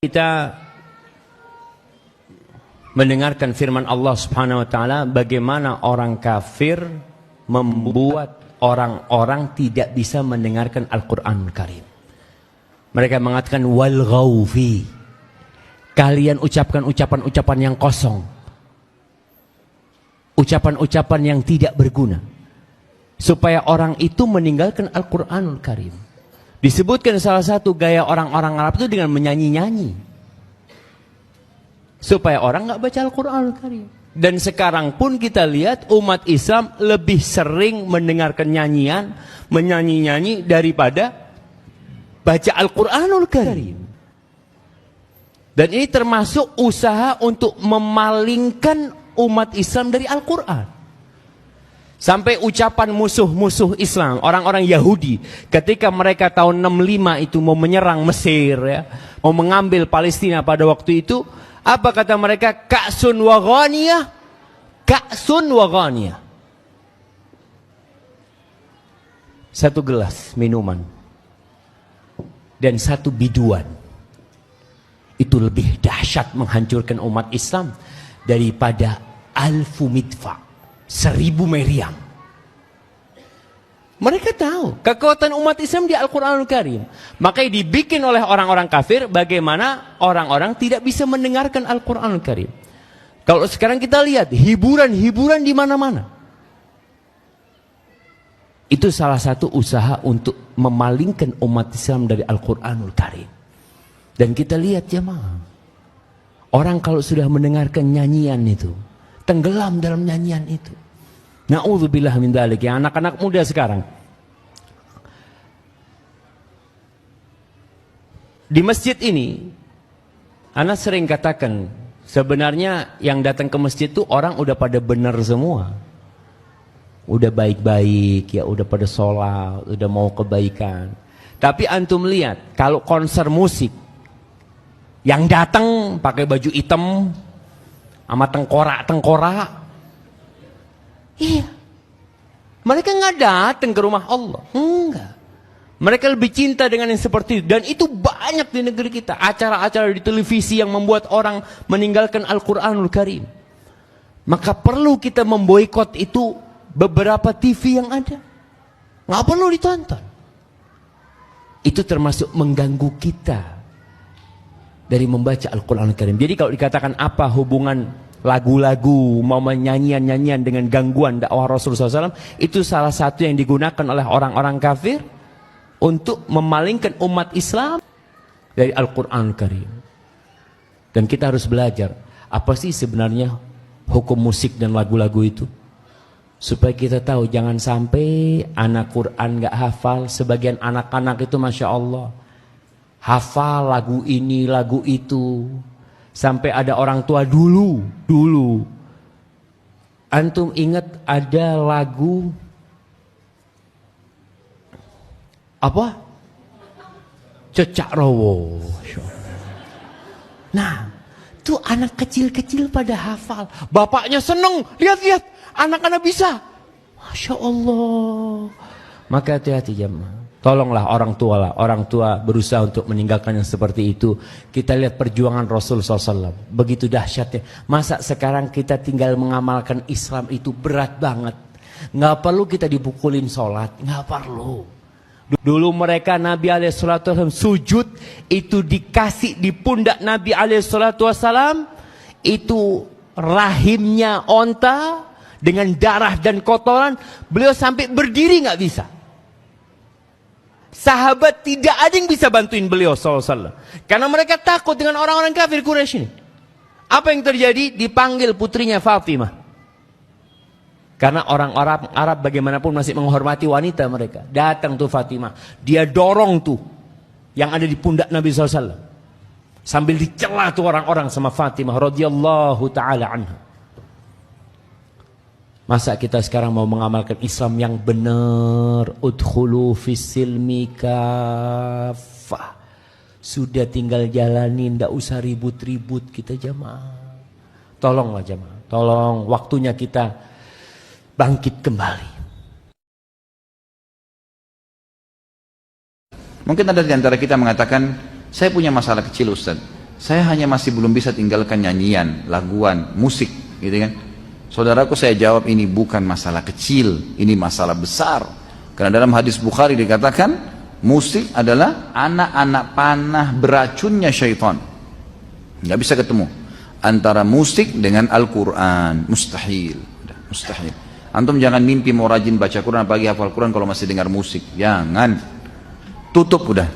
Kita mendengarkan firman Allah Subhanahu wa taala, bagaimana orang kafir membuat orang-orang tidak bisa mendengarkan Al-Qur'anul Karim. Mereka mengatakan wal ghaufi. Kalian ucapkan ucapan-ucapan yang kosong. Ucapan-ucapan yang tidak berguna. Supaya orang itu meninggalkan Al-Qur'anul Karim. Disebutkan salah satu gaya orang-orang Arab itu dengan menyanyi-nyanyi. Supaya orang nggak baca Al-Qur'anul Karim. Dan sekarang pun kita lihat umat Islam lebih sering mendengarkan nyanyian, menyanyi-nyanyi daripada baca Al-Qur'anul Karim. Dan ini termasuk usaha untuk memalingkan umat Islam dari Al-Qur'an. Sampai ucapan musuh-musuh Islam, orang-orang Yahudi, ketika mereka tahun 65 itu mau menyerang Mesir, ya, mau mengambil Palestina pada waktu itu, apa kata mereka? Ka'sun wa ghaniyah, ka'sun wa ghaniyah. Satu gelas minuman dan satu biduan. Itu lebih dahsyat menghancurkan umat Islam daripada alfu midfa, 1000 meriam. Mereka tahu kekuatan umat Islam di Al-Qur'anul Karim. Makanya dibikin oleh orang-orang kafir bagaimana orang-orang tidak bisa mendengarkan Al-Qur'anul Karim. Kalau sekarang kita lihat hiburan-hiburan di mana-mana. Itu salah satu usaha untuk memalingkan umat Islam dari Al-Qur'anul Karim. Dan kita lihat jemaah, orang kalau sudah mendengarkan nyanyian itu, tenggelam dalam nyanyian itu. Na'udzubillah min dzalik, ya anak-anak muda sekarang. Di masjid ini, anak sering katakan, sebenarnya yang datang ke masjid itu orang udah pada benar semua. Udah baik-baik, ya udah pada sholat, udah mau kebaikan. Tapi antum lihat, kalau konser musik, yang datang pakai baju hitam, sama tengkorak-tengkorak. Iya, mereka nggak datang ke rumah Allah, enggak. Mereka lebih cinta dengan yang seperti itu. Dan itu banyak di negeri kita, acara-acara di televisi yang membuat orang meninggalkan Al-Qur'anul Karim. Maka perlu kita memboikot itu beberapa TV yang ada, nggak perlu ditonton. Itu termasuk mengganggu kita dari membaca Al-Qur'anul Karim. Jadi kalau dikatakan apa hubungan lagu-lagu, mau nyanyian-nyanyian dengan gangguan dakwah Rasulullah SAW, itu salah satu yang digunakan oleh orang-orang kafir untuk memalingkan umat Islam dari Al-Qur'an Karim. Dan kita harus belajar apa sih sebenarnya hukum musik dan lagu-lagu itu, supaya kita tahu jangan sampai anak Quran gak hafal. Sebagian anak-anak itu Masya Allah hafal lagu ini lagu itu. Sampai ada orang tua dulu antum ingat ada lagu apa? Cecak Rowo. Nah, tuh anak kecil-kecil pada hafal. Bapaknya seneng, lihat-lihat anak-anak bisa. Masya Allah. Maka hati-hati jemaah. Tolonglah orang tua berusaha untuk meninggalkan yang seperti itu. Kita lihat perjuangan Rasul SAW, begitu dahsyatnya. Masa sekarang kita tinggal mengamalkan Islam itu berat banget. Nggak perlu kita dipukulin sholat, nggak perlu. Dulu mereka Nabi SAW sujud, itu dikasih di pundak Nabi SAW, itu rahimnya onta dengan darah dan kotoran. Beliau sampai berdiri nggak bisa. Sahabat tidak ada yang bisa bantuin beliau SAW. Karena mereka takut dengan orang-orang kafir Quraisy ini. Apa yang terjadi? Dipanggil putrinya Fatimah. Karena orang Arab bagaimanapun masih menghormati wanita mereka. Datang tuh Fatimah. Dia dorong tuh yang ada di pundak Nabi SAW. Sambil dicela tuh orang-orang sama Fatimah radhiyallahu ta'ala anha. Masa kita sekarang mau mengamalkan Islam yang benar? Udkhulu fis-silmi kafah. Sudah tinggal jalanin, tidak usah ribut-ribut kita jamaah. Tolonglah jamaah, tolong waktunya kita bangkit kembali. Mungkin ada di antara kita mengatakan, saya punya masalah kecil Ustaz. Saya hanya masih belum bisa tinggalkan nyanyian, laguan, musik, gitu kan. Saudaraku, saya jawab, ini bukan masalah kecil, ini masalah besar. Karena dalam hadis Bukhari dikatakan, musik adalah anak-anak panah beracunnya syaitan. Nggak bisa ketemu antara musik dengan Al-Quran, mustahil, mustahil. Antum jangan mimpi mau rajin baca Quran, apalagi hafal Quran kalau masih dengar musik, jangan. Tutup udah.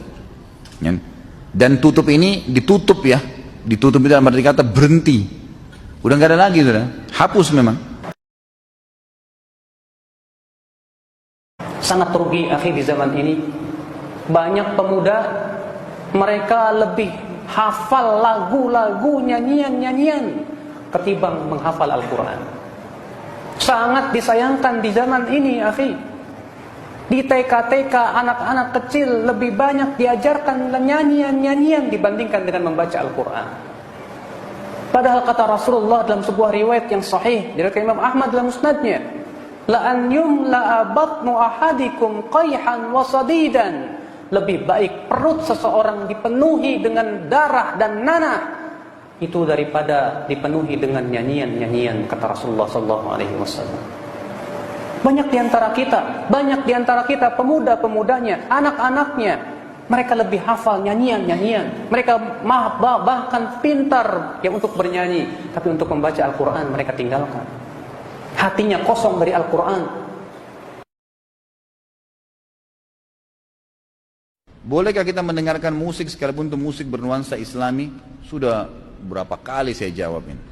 Dan tutup ini ditutup ya, ditutup itu dalam arti kata berhenti, udah nggak ada lagi, sudah hapus memang. Sangat rugi akhi di zaman ini. Banyak pemuda mereka lebih hafal lagu-lagu, nyanyian-nyanyian ketimbang menghafal Al-Quran. Sangat disayangkan di zaman ini akhi. Di TK-TK anak-anak kecil lebih banyak diajarkan nyanyian-nyanyian dibandingkan dengan membaca Al-Quran. Padahal kata Rasulullah dalam sebuah riwayat yang sahih dari Imam Ahmad dalam musnadnya, la an yumla'a batnu ahadikum qayhan wa sadidan. Lebih baik perut seseorang dipenuhi dengan darah dan nanah itu daripada dipenuhi dengan nyanyian-nyanyian, kata Rasulullah SAW. Banyak di antara kita pemuda-pemudanya, anak-anaknya, mereka lebih hafal nyanyian-nyanyian. Mereka bahkan pintar ya untuk bernyanyi, tapi untuk membaca Al-Quran mereka tinggalkan. Hatinya kosong dari Al-Quran. Bolehkah kita mendengarkan musik sekalipun itu musik bernuansa Islami? Sudah berapa kali saya jawab ini.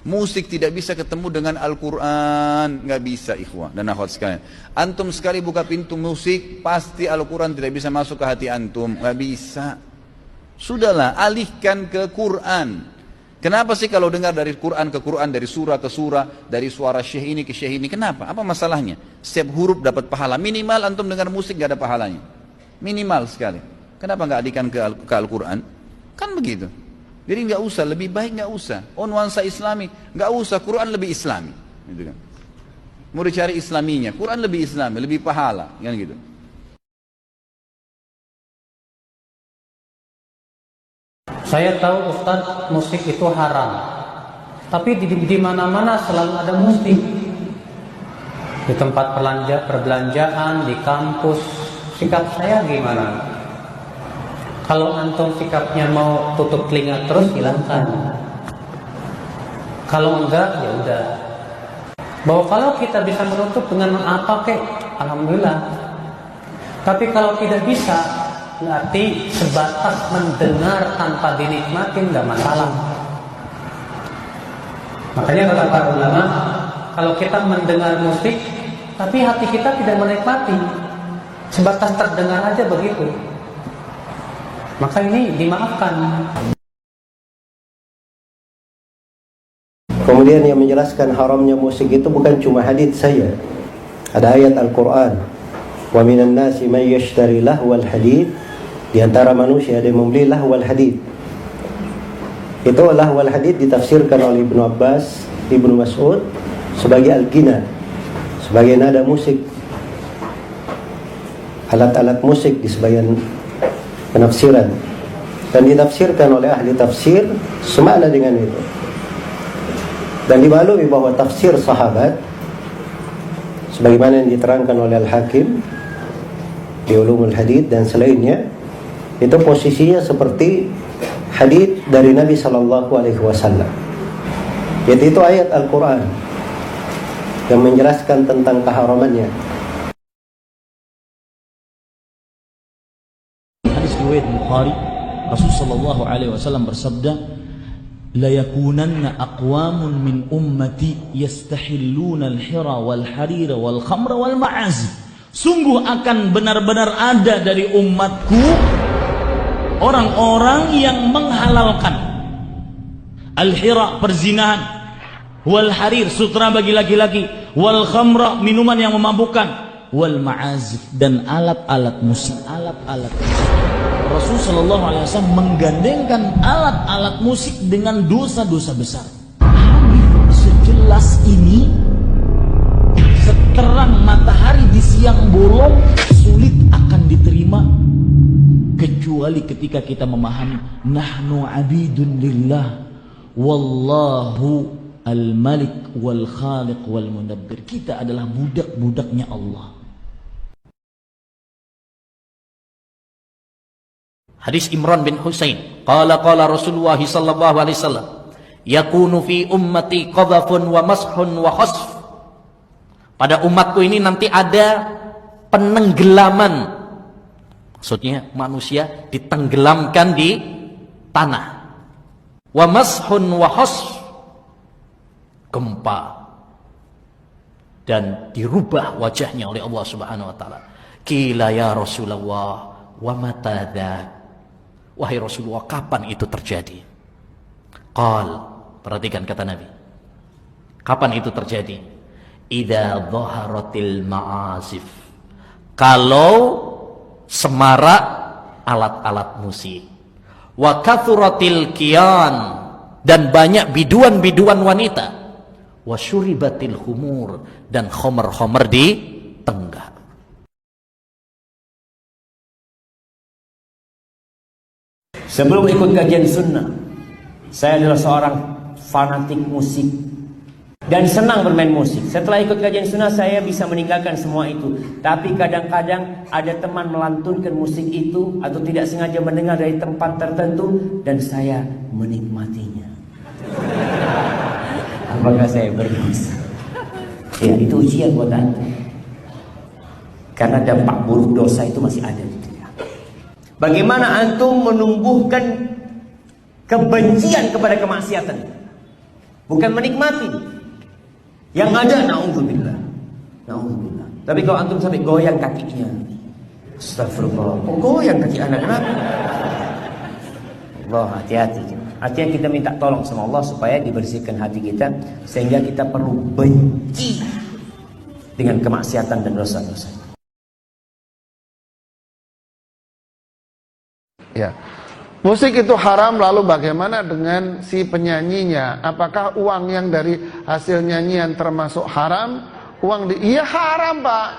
Musik tidak bisa ketemu dengan Al-Quran, nggak bisa ikhwah dan akhwat sekalian. Antum sekali buka pintu musik, pasti Al-Quran tidak bisa masuk ke hati antum, nggak bisa. Sudahlah, alihkan ke Quran. Kenapa sih kalau dengar dari Quran ke Quran, dari surah ke surah, dari suara syekh ini ke syekh ini? Kenapa? Apa masalahnya? Setiap huruf dapat pahala. Minimal antum dengar musik nggak ada pahalanya. Minimal sekali. Kenapa nggak alihkan ke Al-Quran? Kan begitu. Jadi nggak usah, lebih baik nggak usah. Oh, nuansa Islami, nggak usah. Quran lebih Islami, gitu kan? Mau dicari Islaminya, Quran lebih Islami, lebih pahala, kan gitu. Saya tahu Ustaz, musik itu haram. Tapi di mana-mana selalu ada musik. Di tempat perbelanjaan, di kampus. Sikap saya gimana? Kalau antum sikapnya mau tutup telinga terus, silahkan. Kalau enggak, ya udah. Bahwa kalau kita bisa menutup dengan apa kek, alhamdulillah. Tapi kalau tidak bisa, berarti sebatas mendengar tanpa dinikmatin, enggak masalah. Makanya kata para ulama, kalau kita mendengar musik, tapi hati kita tidak menikmati, sebatas terdengar aja begitu, maka ini dimaafkan. Kemudian yang menjelaskan haramnya musik itu bukan cuma hadits saja. Ada ayat Al-Quran. Wa minan nasi man yashtari lahwal hadith. Di antara manusia ada yang membeli lahwal hadith. Itu lahwal hadith ditafsirkan oleh Ibnu Abbas, Ibnu Mas'ud sebagai al-ghina, sebagai nada musik, alat-alat musik di sebagian penafsiran, dan ditafsirkan oleh ahli tafsir semakna dengan itu. Dan dimaklumi bahwa tafsir sahabat sebagaimana yang diterangkan oleh Al-Hakim di Ulumul Hadith dan selainnya, itu posisinya seperti hadith dari Nabi SAW, yaitu itu ayat Al-Quran yang menjelaskan tentang keharamannya. Riwayat Bukhari, Rasul sallallahu alaihi wasallam bersabda, la yakunanna aqwamun min ummati yastahilluna al-hira wal harira wal khamra wal ma'azif. Sungguh akan benar-benar ada dari umatku orang-orang yang menghalalkan al-hira, perzinahan, wal harir, sutra bagi laki-laki, wal khamra, minuman yang memabukkan, wal ma'azif, dan alat-alat musik, alat-alat musik. Rasul sallallahu alaihi wasallam menggandengkan alat-alat musik dengan dosa-dosa besar. Hadis sejelas ini, seterang matahari di siang bolong, sulit akan diterima kecuali kecuali ketika kita memahami nahnu abidun lillah wallahu al-malik wal khaliq wal mudabbir. Kita adalah budak-budaknya Allah. Hadis Imran bin Husain, qala Rasulullah sallallahu alaihi wasallam, yakunu fi ummati qadhafun wa mashun wa khasf. Pada umatku ini nanti ada penenggelaman. Maksudnya manusia ditenggelamkan di tanah. Wa mashun wa khasf, gempa, dan dirubah wajahnya oleh Allah Subhanahu wa taala. Qila ya Rasulullah wa mata dzak? Wahai Rasulullah, kapan itu terjadi? Qal, perhatikan kata Nabi. Kapan itu terjadi? Idza dhaharatil ma'azif. Kalau semarak alat-alat musik. Wa kathuratil kiyan, dan banyak biduan-biduan wanita. Wa syuribatil humur, dan khomer-khomer di tenggak. Sebelum ikut kajian sunnah, saya adalah seorang fanatik musik dan senang bermain musik. Setelah ikut kajian sunnah, saya bisa meninggalkan semua itu. Tapi kadang-kadang ada teman melantunkan musik itu atau tidak sengaja mendengar dari tempat tertentu dan saya menikmatinya. Apakah saya berdosa? Ya, itu ujian buat Anda. Karena dampak buruk dosa itu masih ada. Bagaimana antum menumbuhkan kebencian kepada kemaksiatan? Bukan menikmati. Yang ada naudzubillah. Naudzubillah. Tapi kalau antum sampai goyang kakinya, astagfirullah. Kok goyang kaki anak kenapa? Allah, hati-hati. Artinya kita minta tolong sama Allah supaya dibersihkan hati kita, sehingga kita perlu benci dengan kemaksiatan dan dosa-dosa. Ya. Musik itu haram, lalu bagaimana dengan si penyanyinya? Apakah uang yang dari hasil nyanyian termasuk haram? Iya haram, Pak.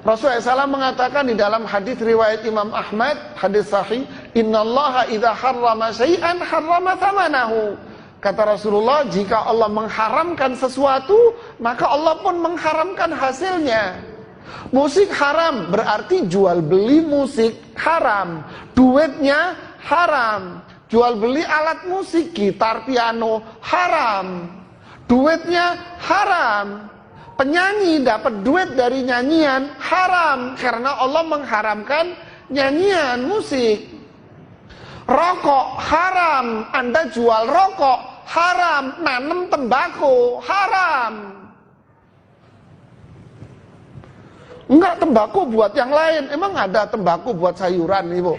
Rasulullah SAW mengatakan di dalam hadis riwayat Imam Ahmad, hadis sahih, innallaha idza harrama syai'an harrama thamanahu. Kata Rasulullah, jika Allah mengharamkan sesuatu, maka Allah pun mengharamkan hasilnya. Musik haram, berarti jual beli musik haram, duitnya haram. Jual beli alat musik, gitar, piano haram, duitnya haram. Penyanyi dapat duit dari nyanyian haram, karena Allah mengharamkan nyanyian musik. Rokok haram, Anda jual rokok haram, nanam tembakau haram. Enggak, tembakau buat yang lain. Emang ada tembakau buat sayuran, Ibu?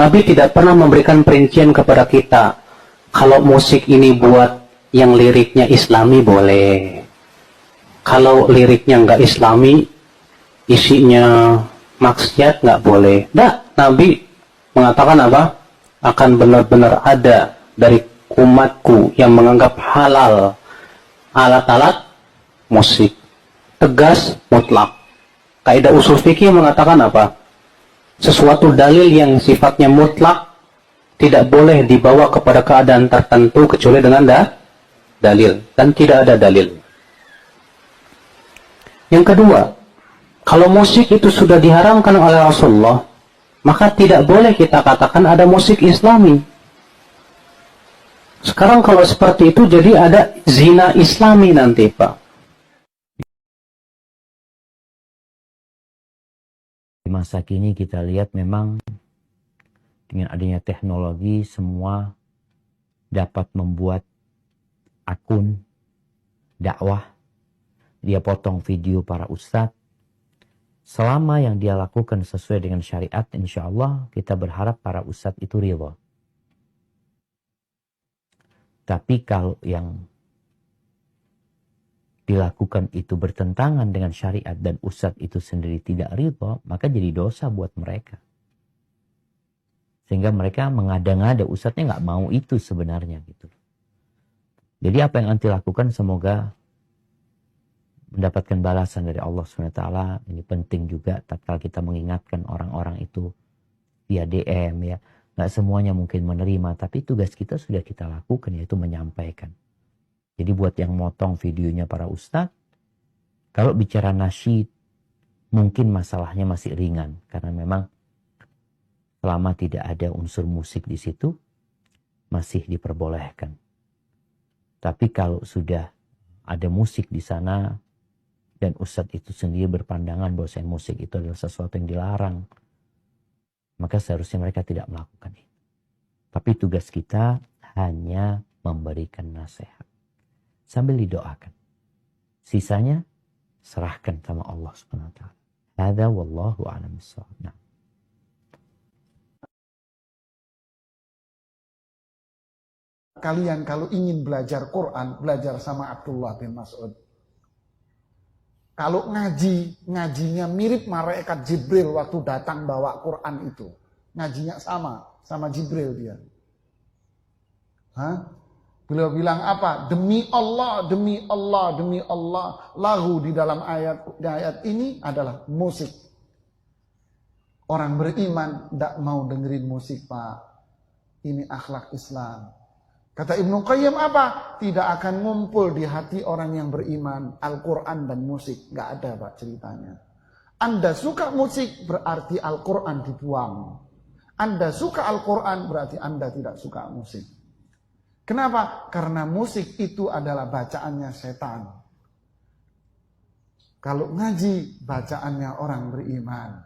Nabi tidak pernah memberikan perincian kepada kita. Kalau musik ini buat yang liriknya Islami boleh. Kalau liriknya enggak Islami, isinya maksiat enggak boleh. Nabi mengatakan apa? Akan benar-benar ada dari umatku yang menganggap halal alat-alat musik. Tegas, mutlak. Kaidah usul fikih mengatakan apa? Sesuatu dalil yang sifatnya mutlak tidak boleh dibawa kepada keadaan tertentu kecuali dengan dalil. Dan tidak ada dalil. Yang kedua, kalau musik itu sudah diharamkan oleh Rasulullah, maka tidak boleh kita katakan ada musik Islami. Sekarang kalau seperti itu jadi ada zina Islami nanti, Pak. Di masa kini kita lihat memang dengan adanya teknologi semua dapat membuat akun dakwah. Dia potong video para ustadz. Selama yang dia lakukan sesuai dengan syariat, insya Allah kita berharap para ustadz itu ridha. Tapi kalau yang dilakukan itu bertentangan dengan syariat dan ustadz itu sendiri tidak ridha, maka jadi dosa buat mereka. Sehingga mereka mengada-ngada, ustadznya nggak mau itu sebenarnya gitu. Jadi apa yang anti lakukan semoga mendapatkan balasan dari Allah SWT. Ini penting juga tatkala kita mengingatkan orang-orang itu via DM ya. Nggak semuanya mungkin menerima, tapi tugas kita sudah kita lakukan, yaitu menyampaikan. Jadi buat yang motong videonya para ustadz, kalau bicara nasyid, mungkin masalahnya masih ringan. Karena memang selama tidak ada unsur musik di situ, masih diperbolehkan. Tapi kalau sudah ada musik di sana, dan ustadz itu sendiri berpandangan bahwa musik itu adalah sesuatu yang dilarang, maka seharusnya mereka tidak melakukan itu. Tapi tugas kita hanya memberikan nasihat sambil didoakan. Sisanya serahkan sama Allah Subhanahu wa taala. Hadza wallahu a'lam bissawab. Kalian kalau ingin belajar Quran, belajar sama Abdullah bin Mas'ud. Kalau ngajinya mirip malaikat Jibril waktu datang bawa Quran itu. Ngajinya sama Jibril dia. Hah? Beliau bilang apa? Demi Allah, demi Allah, demi Allah. Lahu di dalam ayat ini adalah musik. Orang beriman tidak mau dengerin musik, Pak. Ini akhlak Islam. Kata Ibnu Qayyim apa? Tidak akan ngumpul di hati orang yang beriman Al-Quran dan musik. Nggak ada, Pak, ceritanya. Anda suka musik berarti Al-Quran dibuang. Anda suka Al-Quran berarti Anda tidak suka musik. Kenapa? Karena musik itu adalah bacaannya setan. Kalau ngaji, bacaannya orang beriman.